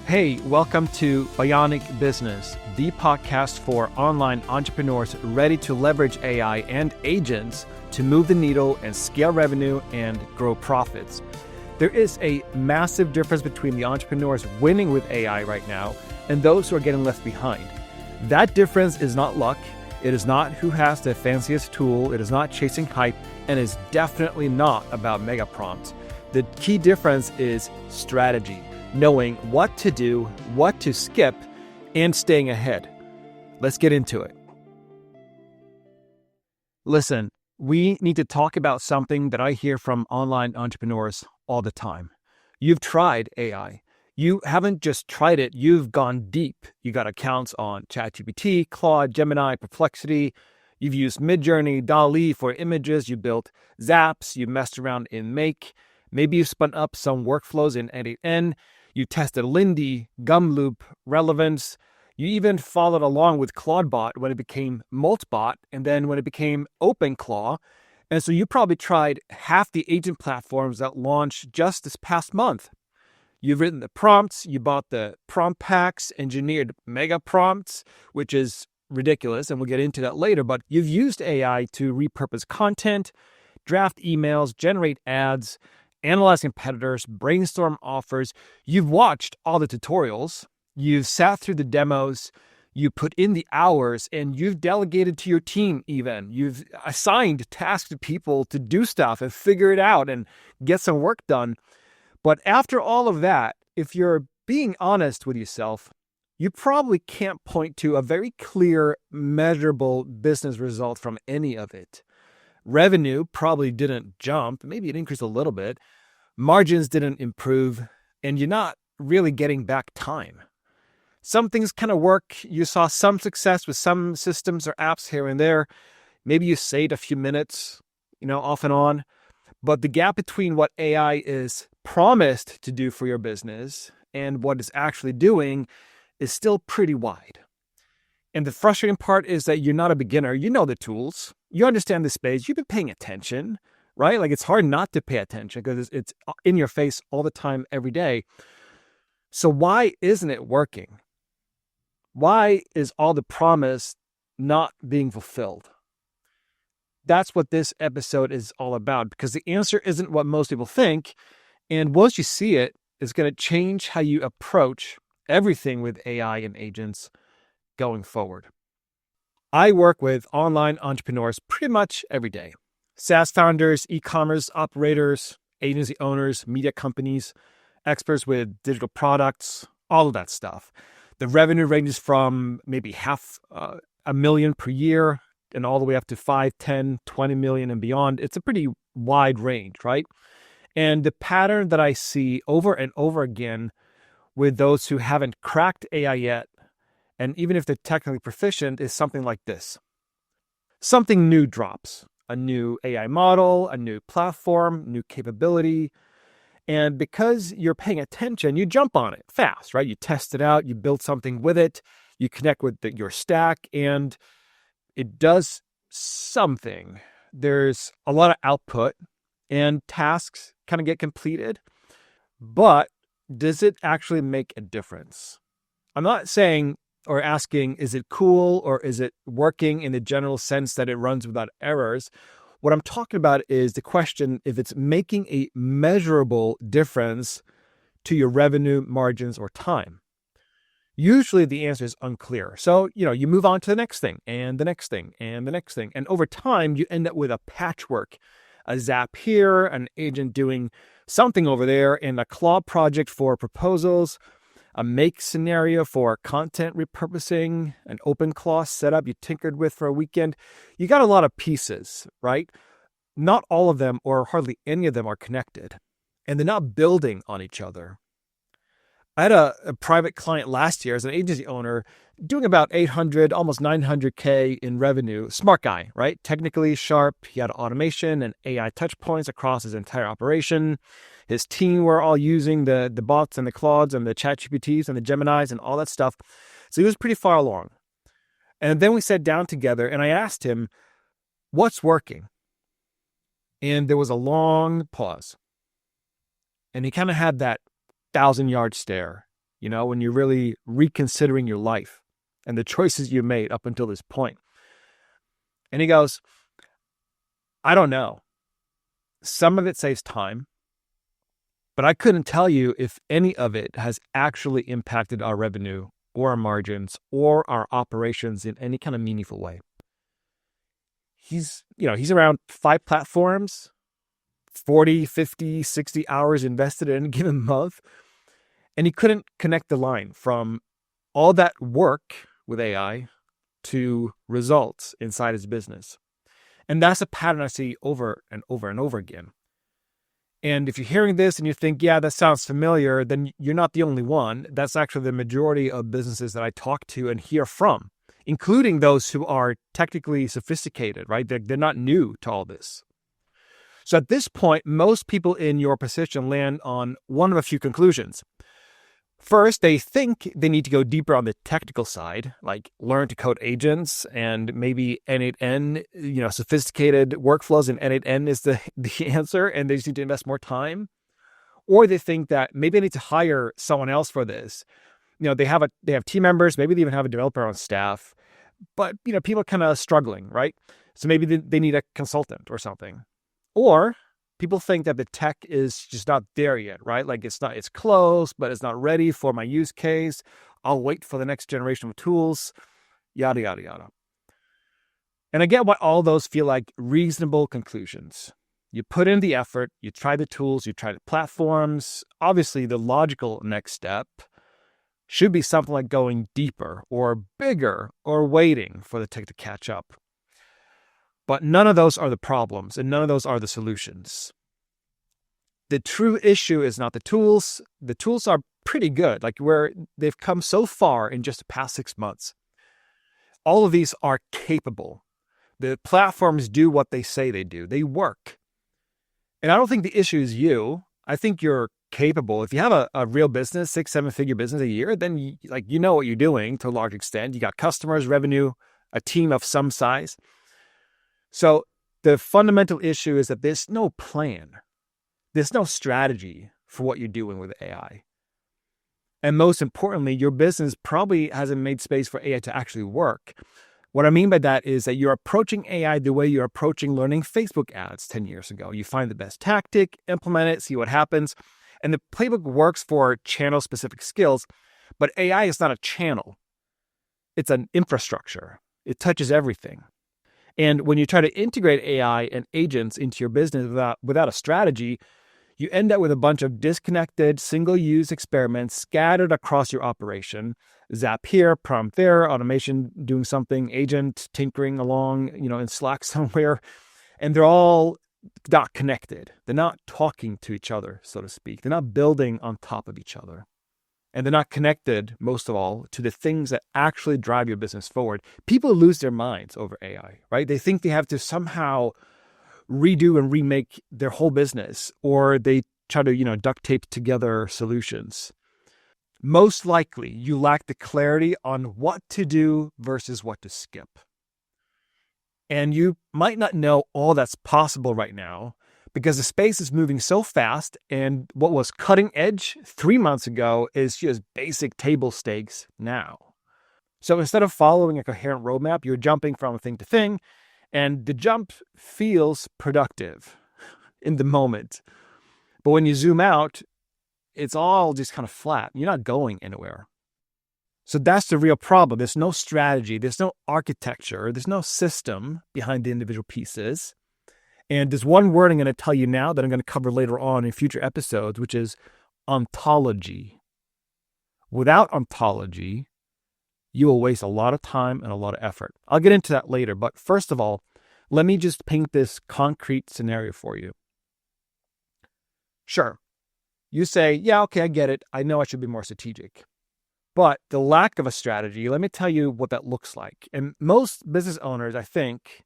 Hey, welcome to Bionic Business, the podcast for online entrepreneurs ready to leverage AI and agents to move the needle and scale revenue and grow profits. There is a massive difference between the entrepreneurs winning with AI right now and those who are getting left behind. That difference is not luck. It is not who has the fanciest tool. It is not chasing hype, and is definitely not about mega prompts. The key difference is strategy. Knowing what to do, what to skip, and staying ahead. Let's get into it. Listen, we need to talk about something that I hear from online entrepreneurs all the time. You've tried AI. You haven't just tried it, you've gone deep. You got accounts on ChatGPT, Claude, Gemini, Perplexity. You've used MidJourney, DALL-E for images. You built Zaps. You messed around in Make. Maybe you spun up some workflows in N8N. You tested Lindy, Gumloop, Relevance. You even followed along with Claudebot when it became Moltbot, and then when it became OpenClaw. And so you probably tried half the agent platforms that launched just this past month. You've written the prompts, you bought the prompt packs, engineered mega prompts, which is ridiculous, and we'll get into that later, but you've used AI to repurpose content, draft emails, generate ads, analyze competitors, brainstorm offers. You've watched all the tutorials, you've sat through the demos, you put in the hours, and you've delegated to your team even. You've assigned tasks to people to do stuff and figure it out and get some work done. But after all of that, if you're being honest with yourself, you probably can't point to a very clear, measurable business result from any of it. Revenue probably didn't jump. Maybe it increased a little bit. Margins didn't improve. And you're not really getting back time. Some things kind of work. You saw some success with some systems or apps here and there. Maybe you saved a few minutes, off and on. But the gap between what AI is promised to do for your business and what it's actually doing is still pretty wide. And the frustrating part is that you're not a beginner. You know the tools. You understand the space. You've been paying attention, right? Like, it's hard not to pay attention because it's in your face all the time, every day. So why isn't it working? Why is all the promise not being fulfilled? That's what this episode is all about, because the answer isn't what most people think. And once you see it, it's going to change how you approach everything with AI and agents going forward. I work with online entrepreneurs pretty much every day. SaaS founders, e-commerce operators, agency owners, media companies, experts with digital products, all of that stuff. The revenue ranges from maybe $500,000 per year and all the way up to 5, 10, 20 million and beyond. It's a pretty wide range, right? And the pattern that I see over and over again with those who haven't cracked AI yet, and even if they're technically proficient, is something like this. Something new drops. A new AI model, a new platform, new capability. And because you're paying attention, you jump on it fast, right? You test it out, you build something with it, you connect with your stack, and it does something. There's a lot of output, and tasks kind of get completed. But does it actually make a difference? I'm not saying or asking, is it cool or is it working in the general sense that it runs without errors? What I'm talking about is the question if it's making a measurable difference to your revenue, margins, or time. Usually the answer is unclear. So, you move on to the next thing and the next thing and the next thing. And over time, you end up with a patchwork, a Zap here, an agent doing something over there, and a Claude project for proposals, a Make scenario for content repurposing, an OpenClaw setup you tinkered with for a weekend. You got a lot of pieces, right? Not all of them, or hardly any of them, are connected, and they're not building on each other. I had a private client last year as an agency owner doing about 800, almost 900K in revenue. Smart guy, right? Technically sharp. He had automation and AI touch points across his entire operation. His team were all using the bots and the Claudes and the ChatGPTs and the Geminis and all that stuff. So he was pretty far along. And then we sat down together and I asked him, what's working? And there was a long pause. And he kind of had that 1,000-yard stare. when you're really reconsidering your life and the choices you made up until this point. And he goes, I don't know. Some of it saves time, but I couldn't tell you if any of it has actually impacted our revenue or our margins or our operations in any kind of meaningful way. He's around 5 platforms, 40, 50, 60 hours invested in a given month. And he couldn't connect the line from all that work with AI to results inside his business. And that's a pattern I see over and over and over again. And if you're hearing this and you think, yeah, that sounds familiar, then you're not the only one. That's actually the majority of businesses that I talk to and hear from, including those who are technically sophisticated, right? They're not new to all this. So at this point, most people in your position land on one of a few conclusions. First, they think they need to go deeper on the technical side, like learn to code agents and maybe N8N, sophisticated workflows in N8N is the answer, and they just need to invest more time. Or they think that maybe they need to hire someone else for this. They have team members, maybe they even have a developer on staff, but people are kind of struggling, right? So maybe they need a consultant or something. Or people think that the tech is just not there yet, right? Like it's close, but it's not ready for my use case. I'll wait for the next generation of tools, yada, yada, yada. And I get why all those feel like reasonable conclusions. You put in the effort, you try the tools, you try the platforms. Obviously, the logical next step should be something like going deeper or bigger or waiting for the tech to catch up. But none of those are the problems, and none of those are the solutions. The true issue is not the tools. The tools are pretty good, like where they've come so far in just the past 6 months. All of these are capable. The platforms do what they say they do. They work. And I don't think the issue is you. I think you're capable. If you have a real business, 6-7-figure business a year, then you know what you're doing to a large extent. You got customers, revenue, a team of some size. So the fundamental issue is that there's no plan. There's no strategy for what you're doing with AI. And most importantly, your business probably hasn't made space for AI to actually work. What I mean by that is that you're approaching AI the way you're approaching learning Facebook ads 10 years ago. You find the best tactic, implement it, see what happens. And the playbook works for channel-specific skills, but AI is not a channel. It's an infrastructure. It touches everything. And when you try to integrate AI and agents into your business without a strategy, you end up with a bunch of disconnected, single-use experiments scattered across your operation. Zapier, prompt there, automation doing something, agent tinkering along, in Slack somewhere. And they're all not connected. They're not talking to each other, so to speak. They're not building on top of each other. And they're not connected, most of all, to the things that actually drive your business forward. People lose their minds over AI, right? They think they have to somehow redo and remake their whole business, or they try to, duct tape together solutions. Most likely, you lack the clarity on what to do versus what to skip. And you might not know all that's possible right now, because the space is moving so fast, and what was cutting edge 3 months ago is just basic table stakes now. So instead of following a coherent roadmap, you're jumping from thing to thing, and the jump feels productive in the moment. But when you zoom out, it's all just kind of flat. You're not going anywhere. So that's the real problem. There's no strategy. There's no architecture. There's no system behind the individual pieces. And there's one word I'm going to tell you now that I'm going to cover later on in future episodes, which is ontology. Without ontology, you will waste a lot of time and a lot of effort. I'll get into that later. But first of all, let me just paint this concrete scenario for you. Sure, you say, yeah, okay, I get it. I know I should be more strategic. But the lack of a strategy, let me tell you what that looks like. And most business owners, I think,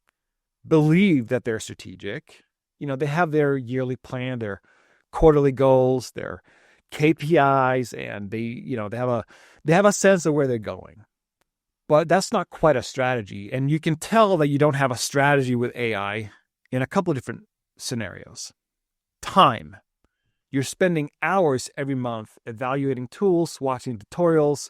believe that they're strategic. They have their yearly plan, their quarterly goals, their KPIs, and they have a sense of where they're going. But that's not quite a strategy. And you can tell that you don't have a strategy with AI in a couple of different scenarios. Time. You're spending hours every month evaluating tools, watching tutorials,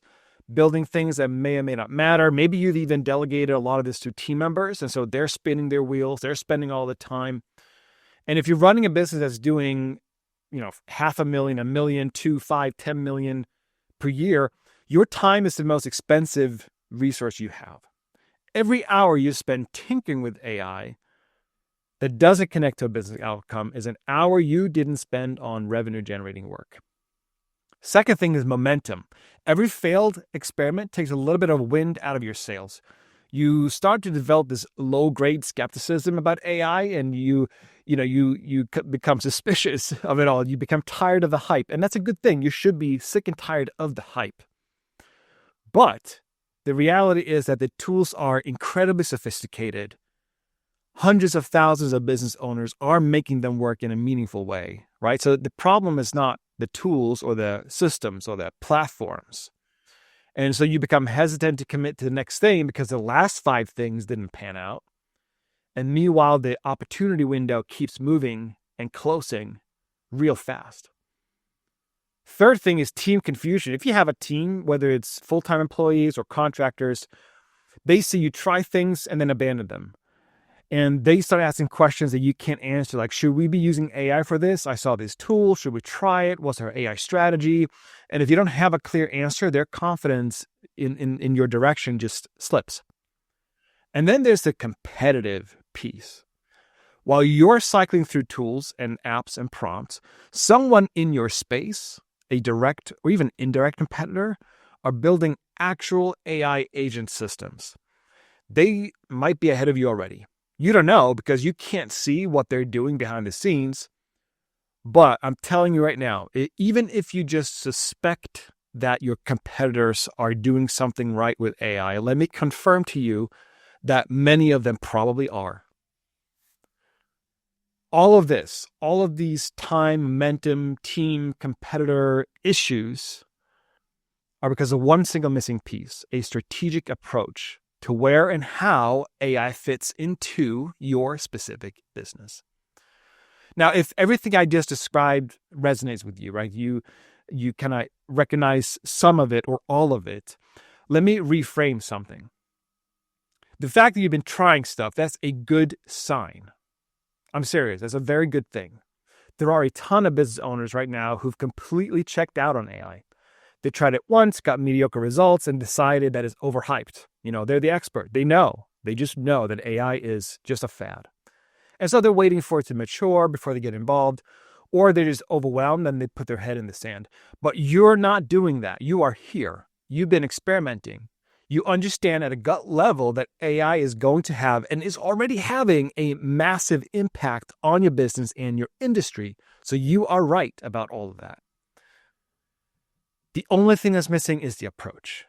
building things that may or may not matter. Maybe you've even delegated a lot of this to team members, and so they're spinning their wheels, they're spending all the time. And if you're running a business that's doing, $500,000, $1 million, 2, 5, 10 million per year, your time is the most expensive resource you have. Every hour you spend tinkering with AI that doesn't connect to a business outcome is an hour you didn't spend on revenue generating work. Second thing is momentum. Every failed experiment takes a little bit of wind out of your sails. You start to develop this low-grade skepticism about AI, and you become suspicious of it all. You become tired of the hype, and that's a good thing. You should be sick and tired of the hype. But the reality is that the tools are incredibly sophisticated. Hundreds of thousands of business owners are making them work in a meaningful way, right? So the problem is not the tools or the systems or the platforms. And so you become hesitant to commit to the next thing because the last 5 things didn't pan out. And meanwhile, the opportunity window keeps moving and closing real fast. Third thing is team confusion. If you have a team, whether it's full-time employees or contractors, basically you try things and then abandon them. And they start asking questions that you can't answer, like, should we be using AI for this? I saw this tool. Should we try it? What's our AI strategy? And if you don't have a clear answer, their confidence in your direction just slips. And then there's the competitive piece. While you're cycling through tools and apps and prompts, someone in your space, a direct or even indirect competitor, are building actual AI agent systems. They might be ahead of you already. You don't know because you can't see what they're doing behind the scenes. But I'm telling you right now, even if you just suspect that your competitors are doing something right with AI, let me confirm to you that many of them probably are. All of these time, momentum, team, competitor issues are because of one single missing piece, a strategic approach to where and how AI fits into your specific business. Now, if everything I just described resonates with you, right? You kind of recognize some of it or all of it. Let me reframe something. The fact that you've been trying stuff, that's a good sign. I'm serious. That's a very good thing. There are a ton of business owners right now who've completely checked out on AI. They tried it once, got mediocre results, and decided that it's overhyped. They're the expert. They just know that AI is just a fad. And so they're waiting for it to mature before they get involved, or they're just overwhelmed and they put their head in the sand. But you're not doing that. You are here. You've been experimenting. You understand at a gut level that AI is going to have and is already having a massive impact on your business and your industry. So you are right about all of that. The only thing that's missing is the approach.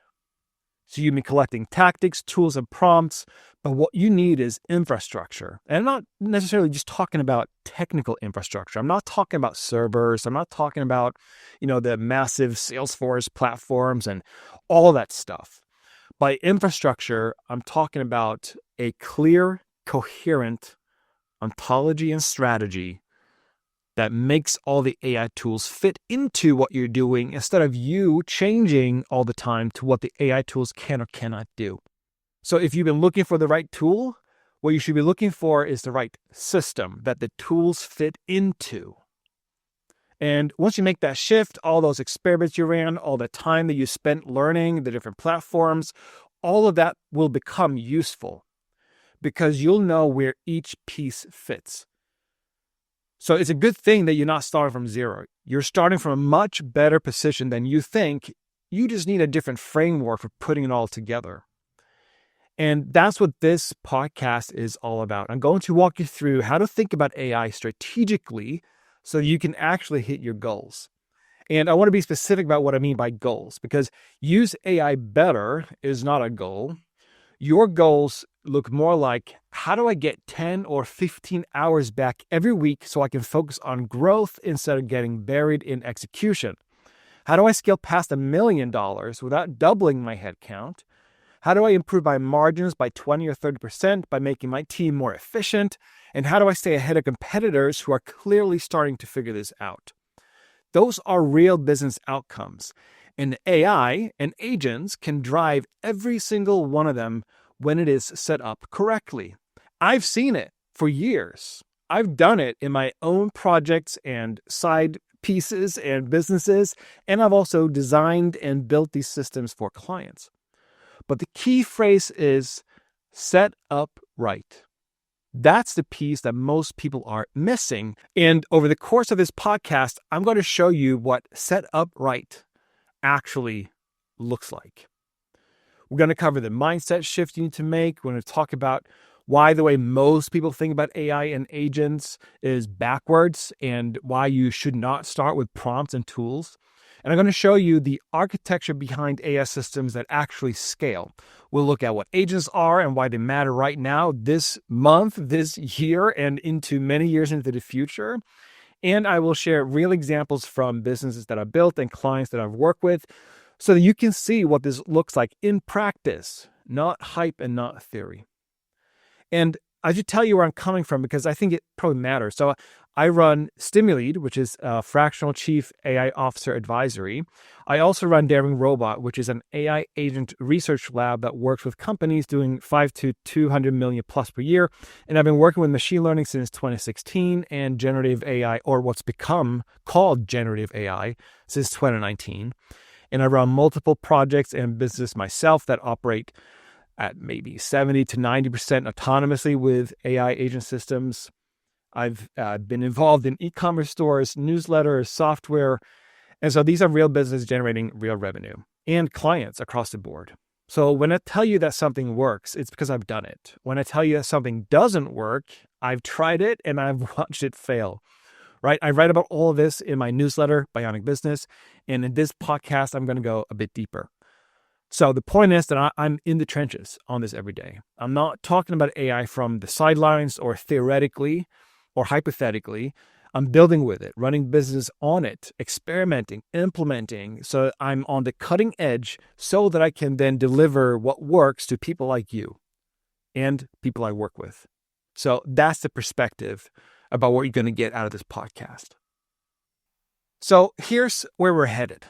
So you've been collecting tactics, tools, and prompts, but what you need is infrastructure. And I'm not necessarily just talking about technical infrastructure. I'm not talking about servers. I'm not talking about, the massive Salesforce platforms and all of that stuff. By infrastructure, I'm talking about a clear, coherent ontology and strategy that makes all the AI tools fit into what you're doing instead of you changing all the time to what the AI tools can or cannot do. So if you've been looking for the right tool, what you should be looking for is the right system that the tools fit into. And once you make that shift, all those experiments you ran, all the time that you spent learning the different platforms, all of that will become useful because you'll know where each piece fits. So it's a good thing that you're not starting from zero. You're starting from a much better position than you think. You just need a different framework for putting it all together. And that's what this podcast is all about. I'm going to walk you through how to think about AI strategically so you can actually hit your goals. And I want to be specific about what I mean by goals, because use AI better is not a goal. Your goals look more like, how do I get 10 or 15 hours back every week so I can focus on growth instead of getting buried in execution? How do I scale past $1 million without doubling my headcount? How do I improve my margins by 20 or 30% by making my team more efficient? And how do I stay ahead of competitors who are clearly starting to figure this out? Those are real business outcomes. And AI and agents can drive every single one of them when it is set up correctly. I've seen it for years. I've done it in my own projects and side pieces and businesses, and I've also designed and built these systems for clients. But the key phrase is set up right. That's the piece that most people are missing. And over the course of this podcast, I'm going to show you what set up right actually looks like. We're going to cover the mindset shift you need to make. We're going to talk about why the way most people think about AI and agents is backwards and why you should not start with prompts and tools. And I'm going to show you the architecture behind AI systems that actually scale. We'll look at what agents are and why they matter right now, this month, this year, and into many years into the future. And I will share real examples from businesses that I've built and clients that I've worked with so that you can see what this looks like in practice, not hype and not theory. And I should tell you where I'm coming from because I think it probably matters. So I run Stimulead, which is a fractional chief AI officer advisory. I also run Daring Robot, which is an AI agent research lab that works with companies doing 5 to 200 million plus per year. And I've been working with machine learning since 2016 and generative AI, or what's become called generative AI, since 2019. And I run multiple projects and businesses myself that operate at maybe 70 to 90% autonomously with AI agent systems. I've been involved in e-commerce stores, newsletters, software. And so these are real business generating real revenue and clients across the board. So when I tell you that something works, it's because I've done it. When I tell you that something doesn't work, I've tried it and I've watched it fail. Right? I write about all of this in my newsletter, Bionic Business. And in this podcast, I'm going to go a bit deeper. So the point is that I'm in the trenches on this every day. I'm not talking about AI from the sidelines or theoretically or hypothetically. I'm building with it, running business on it, experimenting, implementing. So I'm on the cutting edge so that I can then deliver what works to people like you and people I work with. So that's the perspective about what you're going to get out of this podcast. So here's where we're headed.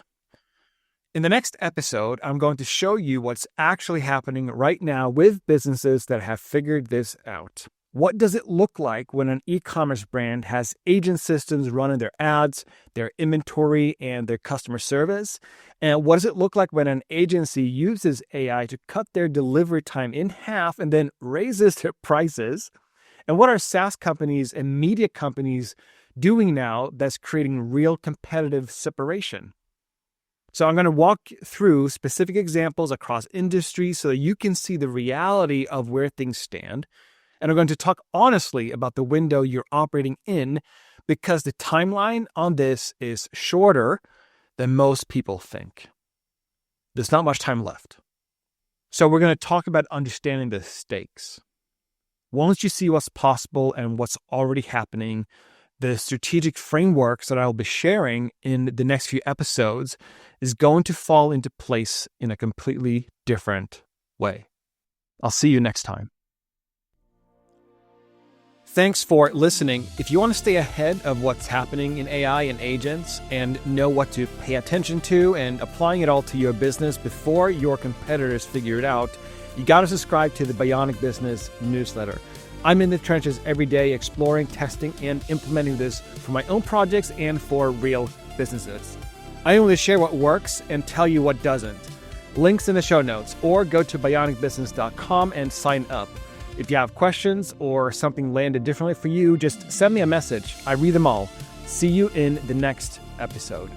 In the next episode, I'm going to show you what's actually happening right now with businesses that have figured this out. What does it look like when an e-commerce brand has agent systems running their ads, their inventory, and their customer service? And what does it look like when an agency uses AI to cut their delivery time in half and then raises their prices? And what are SaaS companies and media companies doing now that's creating real competitive separation? So I'm going to walk through specific examples across industries so that you can see the reality of where things stand. And I'm going to talk honestly about the window you're operating in because the timeline on this is shorter than most people think. There's not much time left. So we're going to talk about understanding the stakes. Once you see what's possible and what's already happening, the strategic frameworks that I'll be sharing in the next few episodes is going to fall into place in a completely different way. I'll see you next time. Thanks for listening. If you want to stay ahead of what's happening in AI and agents and know what to pay attention to and applying it all to your business before your competitors figure it out, you got to subscribe to the Bionic Business newsletter. I'm in the trenches every day exploring, testing, and implementing this for my own projects and for real businesses. I only share what works and tell you what doesn't. Links in the show notes, or go to bionicbusiness.com and sign up. If you have questions or something landed differently for you, just send me a message. I read them all. See you in the next episode.